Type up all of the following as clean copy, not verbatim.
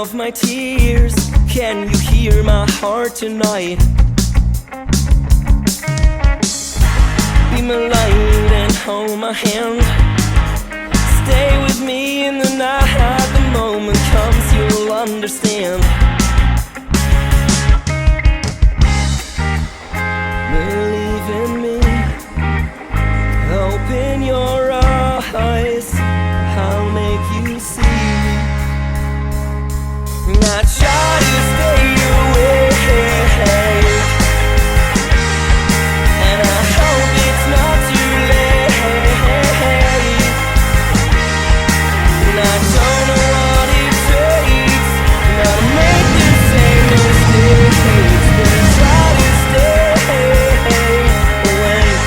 of my tears. Can you hear my heart tonight? Be my light and hold my hand. Stay with me in the night. The moment comes, you'll understand. Believe in me. Open your eyes. I'll make you see. I try to stay awake, and I hope it's not too late. And I don't know what it takes not to make the same mistakes, but I try to stay awake.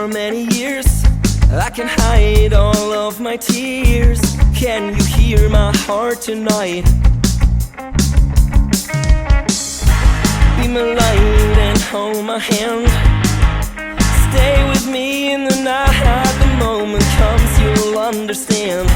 for many years. I can hide all of my tears. Can you hear my heart tonight? Be my light and hold my hand. Stay with me in the night. The moment comes, you'll understand.